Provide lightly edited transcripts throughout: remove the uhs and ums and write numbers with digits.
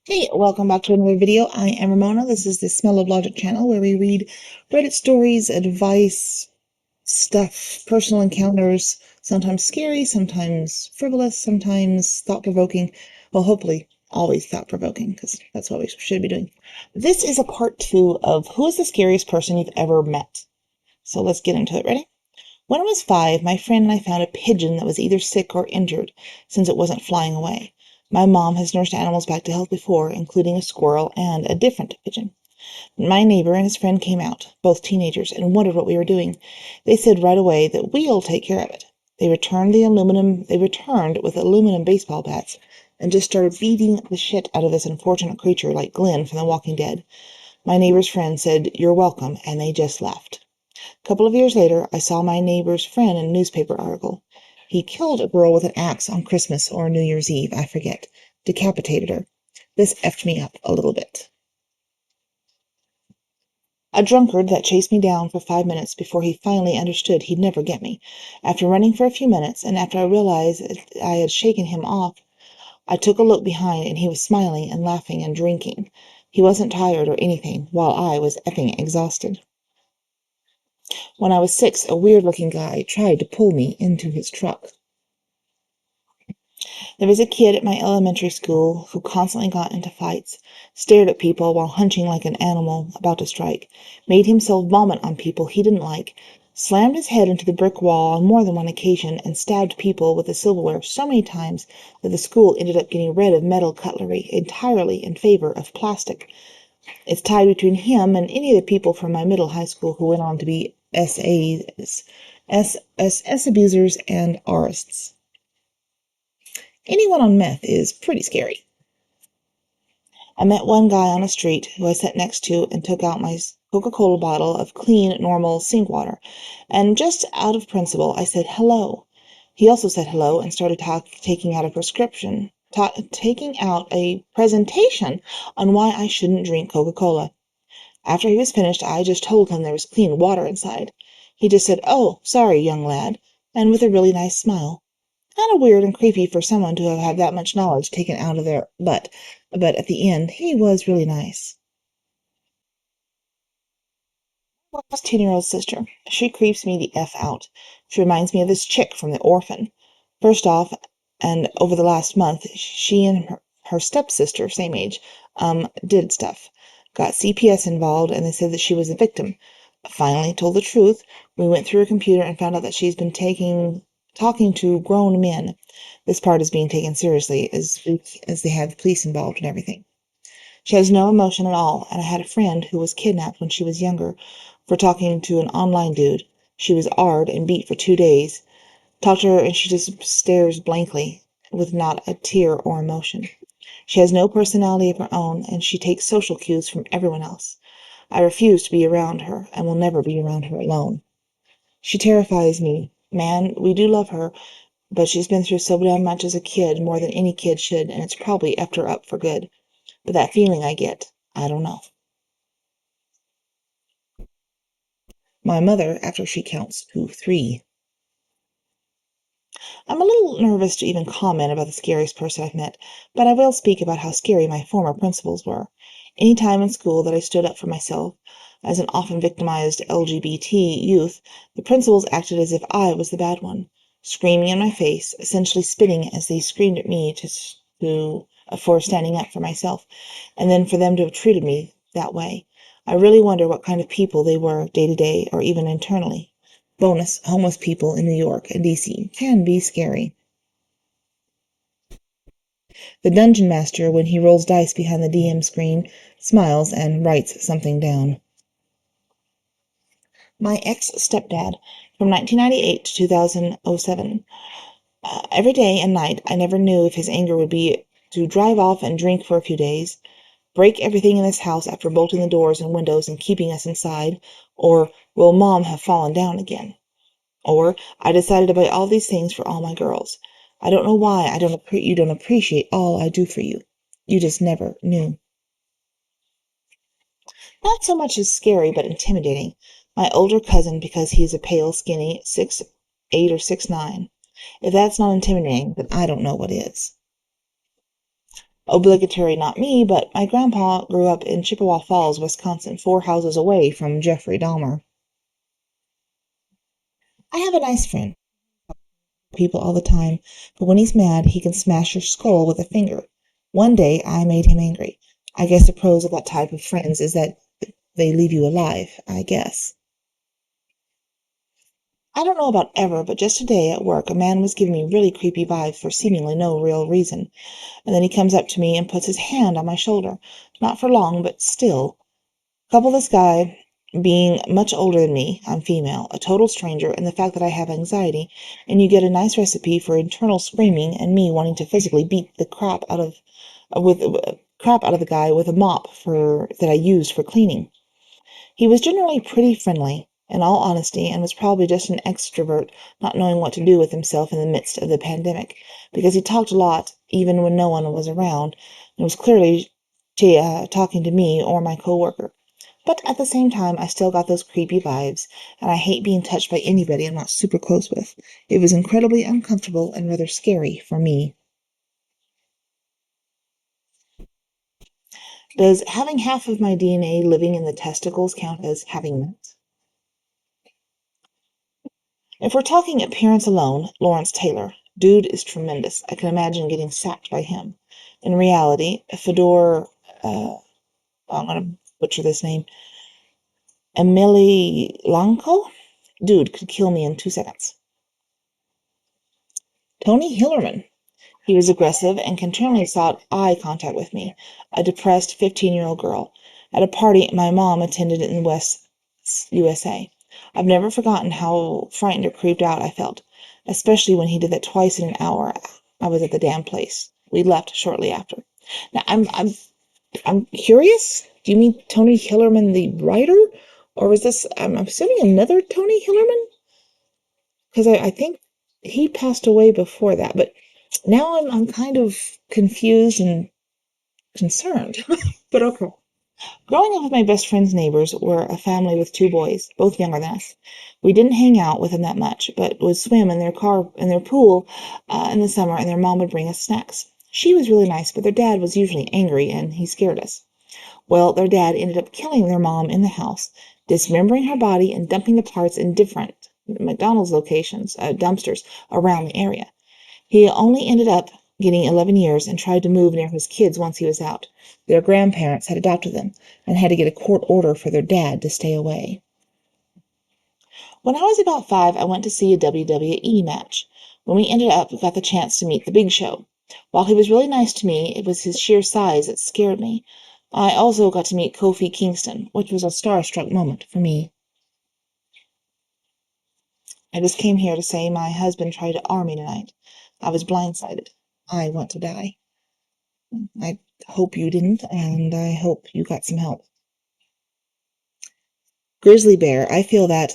Hey, welcome back to another video. I am Ramona. This is the Smell of Logic channel where we read Reddit stories, advice, stuff, personal encounters, sometimes scary, sometimes frivolous, sometimes thought-provoking. Well, hopefully always thought-provoking because that's what we should be doing. This is a part 2 of Who is the Scariest Person You've Ever Met? So let's get into it. Ready? When I was 5, my friend and I found a pigeon that was either sick or injured, since it wasn't flying away. My mom has nursed animals back to health before, including a squirrel and a different pigeon. My neighbor and his friend came out, both teenagers, and wondered what we were doing. They said right away that we'll take care of it. They returned with aluminum baseball bats and just started beating the shit out of this unfortunate creature like Glenn from The Walking Dead. My neighbor's friend said, "You're welcome," and they just left. A couple of years later, I saw my neighbor's friend in a newspaper article. He killed a girl with an axe on Christmas or New Year's Eve, I forget. Decapitated her. This effed me up a little bit. A drunkard that chased me down for 5 minutes before he finally understood he'd never get me. After running for a few minutes, and after I realized I had shaken him off, I took a look behind and he was smiling and laughing and drinking. He wasn't tired or anything, while I was effing exhausted. When I was 6, a weird-looking guy tried to pull me into his truck. There was a kid at my elementary school who constantly got into fights, stared at people while hunching like an animal about to strike, made himself vomit on people he didn't like, slammed his head into the brick wall on more than one occasion, and stabbed people with the silverware so many times that the school ended up getting rid of metal cutlery entirely in favor of plastic. It's tied between him and any of the people from my middle high school who went on to be S abusers and arists. Anyone on meth is pretty scary. I met one guy on the street who I sat next to and took out my Coca-Cola bottle of clean, normal sink water, and just out of principle, I said hello. He also said hello and started taking out a presentation on why I shouldn't drink Coca-Cola. After he was finished, I just told him there was clean water inside. He just said, "Oh, sorry, young lad," and with a really nice smile. Kind of weird and creepy for someone to have had that much knowledge taken out of their butt, but at the end, he was really nice. My 10-year-old sister. She creeps me the F out. She reminds me of this chick from The Orphan. First off, and over the last month, she and her stepsister, same age, did stuff. Got CPS involved, and they said that she was a victim. Finally told the truth. We went through her computer and found out that she's been talking to grown men. This part is being taken seriously as they have the police involved and everything. She has no emotion at all, and I had a friend who was kidnapped when she was younger for talking to an online dude. She was AR'd and beat for 2 days. Talk to her and she just stares blankly with not a tear or emotion. She has no personality of her own, and she takes social cues from everyone else. I refuse to be around her and will never be around her alone. She terrifies me. Man, we do love her, but she's been through so damn much as a kid, more than any kid should, and it's probably effed her up for good. But that feeling I get, I don't know. My mother, after she counts to 3. I'm a little nervous to even comment about the scariest person I've met, but I will speak about how scary my former principals were. Any time in school that I stood up for myself, as an often victimized LGBT youth, the principals acted as if I was the bad one, screaming in my face, essentially spitting as they screamed at me for standing up for myself, and then for them to have treated me that way. I really wonder what kind of people they were day to day or even internally. Bonus, homeless people in New York and DC can be scary. The dungeon master, when he rolls dice behind the DM screen, smiles and writes something down. My ex-stepdad, from 1998 to 2007. Every day and night, I never knew if his anger would be to drive off and drink for a few days, break everything in this house after bolting the doors and windows and keeping us inside, or will Mom have fallen down again? Or, I decided to buy all these things for all my girls. I don't know why you don't appreciate all I do for you. You just never knew. Not so much as scary, but intimidating. My older cousin, because he's a pale, skinny 6'8" or 6'9". If that's not intimidating, then I don't know what is. Obligatory, not me, but my grandpa grew up in Chippewa Falls, Wisconsin, 4 houses away from Jeffrey Dahmer. I have a nice friend, people all the time, but when he's mad, he can smash your skull with a finger. One day, I made him angry. I guess the pros of that type of friends is that they leave you alive, I guess. I don't know about ever, but just today at work, a man was giving me really creepy vibes for seemingly no real reason. And then he comes up to me and puts his hand on my shoulder. Not for long, but still. Couple this guy being much older than me, I'm female, a total stranger, and the fact that I have anxiety, and you get a nice recipe for internal screaming and me wanting to physically beat the crap out of the guy with a mop for that I used for cleaning. He was generally pretty friendly, in all honesty, and was probably just an extrovert not knowing what to do with himself in the midst of the pandemic, because he talked a lot even when no one was around, and was clearly talking to me or my coworker. But at the same time, I still got those creepy vibes, and I hate being touched by anybody I'm not super close with. It was incredibly uncomfortable and rather scary for me. Does having half of my DNA living in the testicles count as having nuts? If we're talking appearance alone, Lawrence Taylor. Dude is tremendous. I can imagine getting sacked by him. In reality, Fedor, I'm going to butcher this name, Emelianenko? Dude could kill me in 2 seconds. Tony Hillerman. He was aggressive and continually sought eye contact with me, a depressed 15-year-old girl, at a party my mom attended in West USA. I've never forgotten how frightened or creeped out I felt, especially when he did that twice in an hour I was at the damn place. We left shortly after. Now I'm curious. Do you mean Tony Hillerman, the writer, or was this? I'm assuming another Tony Hillerman, because I think he passed away before that. But now I'm kind of confused and concerned. But okay. Growing up with my best friend's neighbors were a family with 2 boys, both younger than us. We didn't hang out with them that much, but would swim in their pool in the summer, and their mom would bring us snacks. She was really nice, but their dad was usually angry, and he scared us. Well, their dad ended up killing their mom in the house, dismembering her body and dumping the parts in different McDonald's locations, dumpsters around the area. He only ended up getting 11 years and tried to move near his kids once he was out. Their grandparents had adopted them and had to get a court order for their dad to stay away. When I was about 5, I went to see a WWE match. When we ended up, we got the chance to meet the Big Show. While he was really nice to me, it was his sheer size that scared me. I also got to meet Kofi Kingston, which was a starstruck moment for me. I just came here to say my husband tried to arm me tonight. I was blindsided. I want to die. I hope you didn't, and I hope you got some help. Grizzly bear, I feel that.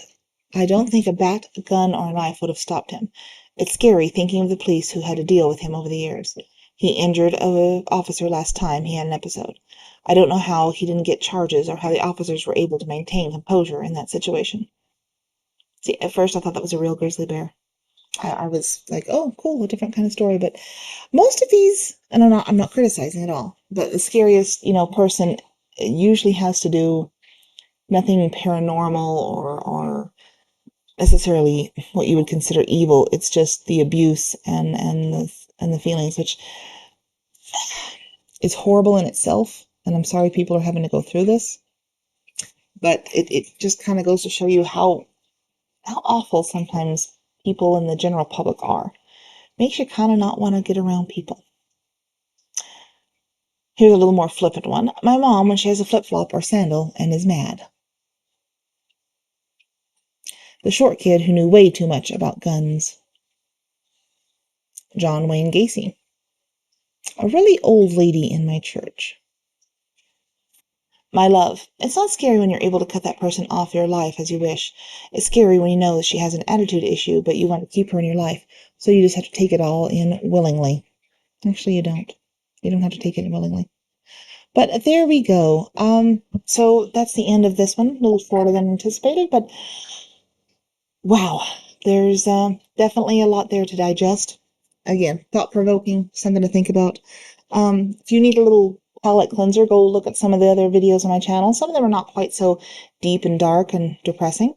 I don't think a bat, a gun, or a knife would have stopped him. It's scary thinking of the police who had to deal with him over the years. He injured an officer last time he had an episode. I don't know how he didn't get charges or how the officers were able to maintain composure in that situation. See, at first I thought that was a real grizzly bear. I was like, oh, cool, a different kind of story. But most of these, and I'm not criticizing at all, but the scariest, person usually has to do nothing paranormal or necessarily what you would consider evil. It's just the abuse and the feelings, which is horrible in itself. And I'm sorry people are having to go through this, but it just kind of goes to show you how awful sometimes people in the general public are. Makes you kind of not want to get around people. Here's a little more flippant one. My mom, when she has a flip-flop or sandal and is mad. The short kid who knew way too much about guns. John Wayne Gacy. A really old lady in my church. My love. It's not scary when you're able to cut that person off your life as you wish. It's scary when you know that she has an attitude issue, but you want to keep her in your life, so you just have to take it all in willingly. Actually, you don't. You don't have to take it in willingly. But there we go. So that's the end of this one. A little shorter than anticipated, but wow, there's definitely a lot there to digest. Again, thought-provoking, something to think about. If you need a little palette cleanser, go look at some of the other videos on my channel. Some of them are not quite so deep and dark and depressing,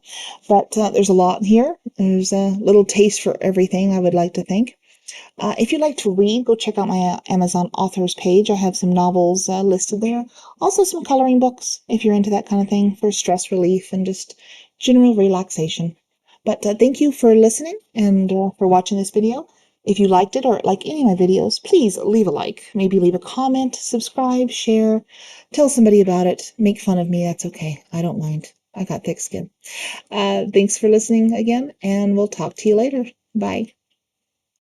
but there's a lot here. There's a little taste for everything, I would like to think. If you'd like to read, go check out my Amazon authors page. I have some novels listed there. Also some coloring books, if you're into that kind of thing, for stress relief and just general relaxation. But thank you for listening and for watching this video. If you liked it or like any of my videos, please leave a like. Maybe leave a comment, subscribe, share, tell somebody about it. Make fun of me, that's okay. I don't mind. I got thick skin. Thanks for listening again, and we'll talk to you later. Bye.